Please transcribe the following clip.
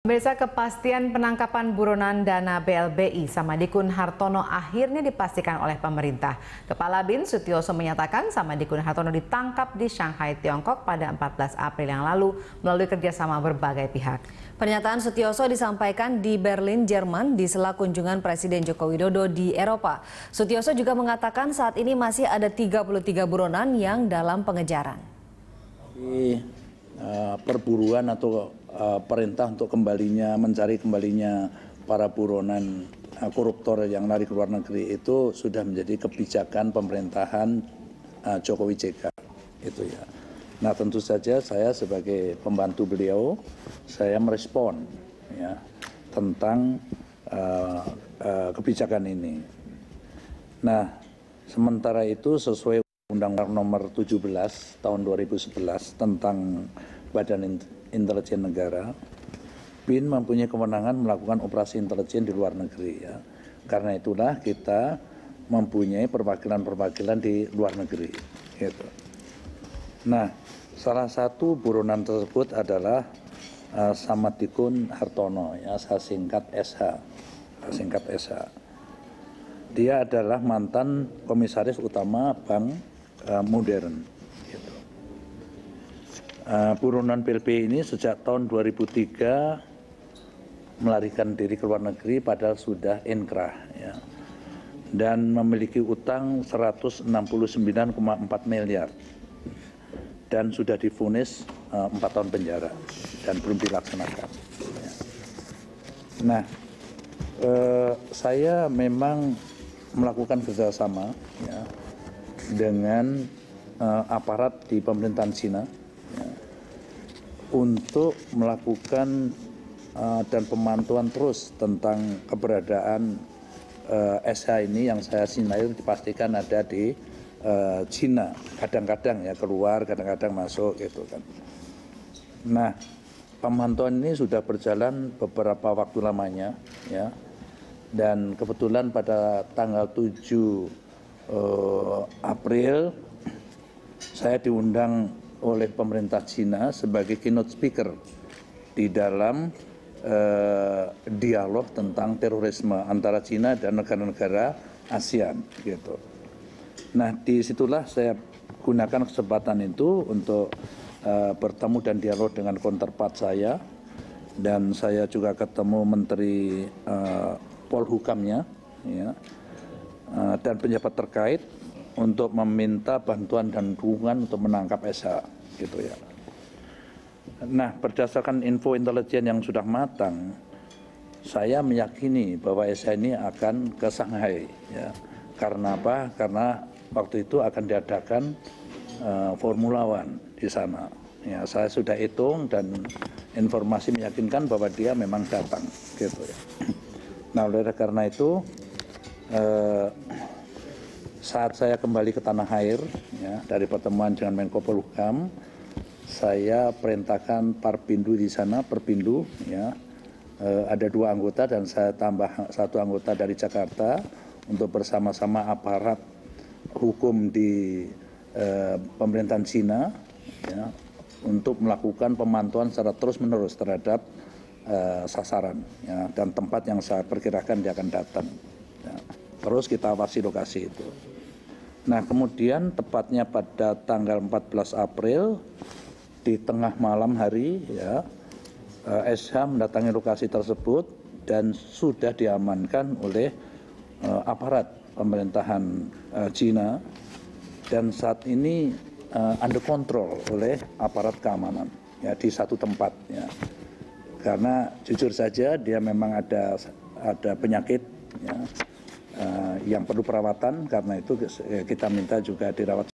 Pemirsa, kepastian penangkapan buronan dana BLBI Samadikun Hartono akhirnya dipastikan oleh pemerintah. Kepala BIN Sutioso menyatakan Samadikun Hartono ditangkap di Shanghai, Tiongkok pada 14 April yang lalu melalui kerjasama berbagai pihak. Pernyataan Sutioso disampaikan di Berlin, Jerman di sela kunjungan Presiden Joko Widodo di Eropa. Sutioso juga mengatakan saat ini masih ada 33 buronan yang dalam pengejaran. Perburuan atau perintah untuk mencari kembalinya para buronan koruptor yang lari ke luar negeri itu sudah menjadi kebijakan pemerintahan Jokowi JK itu ya. Nah, tentu saja saya sebagai pembantu beliau saya merespon ya tentang kebijakan ini. Nah, sementara itu sesuai Undang-Undang Nomor 17 tahun 2011 tentang Badan Intelijen Negara, BIN mempunyai kewenangan melakukan operasi intelijen di luar negeri. Ya. Karena itulah kita mempunyai perwakilan-perwakilan di luar negeri. Gitu. Nah, salah satu buronan tersebut adalah Samadikun Hartono, ya, saya singkat SH. Dia adalah mantan komisaris utama Bank Modern. Gitu. Buronan BLBI ini sejak tahun 2003 melarikan diri ke luar negeri padahal sudah inkrah ya. Dan memiliki utang 169,4 miliar dan sudah divonis 4 tahun penjara dan belum dilaksanakan ya. Nah, saya memang melakukan kerjasama ya, dengan aparat di pemerintahan Cina ya, untuk melakukan dan pemantauan terus tentang keberadaan SH ini yang saya sinyalir dipastikan ada di Cina. Kadang-kadang ya keluar, kadang-kadang masuk gitu kan. Nah, pemantauan ini sudah berjalan beberapa waktu lamanya ya. Dan kebetulan pada tanggal 7 April saya diundang oleh pemerintah Cina sebagai keynote speaker di dalam dialog tentang terorisme antara Cina dan negara-negara ASEAN gitu. Nah, disitulah saya gunakan kesempatan itu untuk bertemu dan dialog dengan counterpart saya, dan saya juga ketemu Menteri Polhukamnya ya, dan pejabat terkait untuk meminta bantuan dan dukungan untuk menangkap SH gitu ya. Nah, berdasarkan info intelijen yang sudah matang, saya meyakini bahwa SH ini akan ke Shanghai ya. Karena apa? Karena waktu itu akan diadakan Formula One di sana. Ya, saya sudah hitung dan informasi meyakinkan bahwa dia memang datang gitu ya. Nah, oleh karena itu saat saya kembali ke tanah air ya, dari pertemuan dengan Menko Polhukam, saya perintahkan Parpindu di sana, Perpindu ya, ada 2 anggota dan saya tambah 1 anggota dari Jakarta untuk bersama-sama aparat hukum di pemerintahan Cina ya, untuk melakukan pemantauan secara terus-menerus terhadap sasaran ya, dan tempat yang saya perkirakan dia akan datang ya. Terus kita awasi lokasi itu. Nah, kemudian tepatnya pada tanggal 14 April di tengah malam hari ya, SH mendatangi lokasi tersebut dan sudah diamankan oleh aparat pemerintahan Cina dan saat ini under control oleh aparat keamanan ya, di satu tempat ya. Karena jujur saja dia memang ada penyakit ya, yang perlu perawatan, karena itu kita minta juga dirawat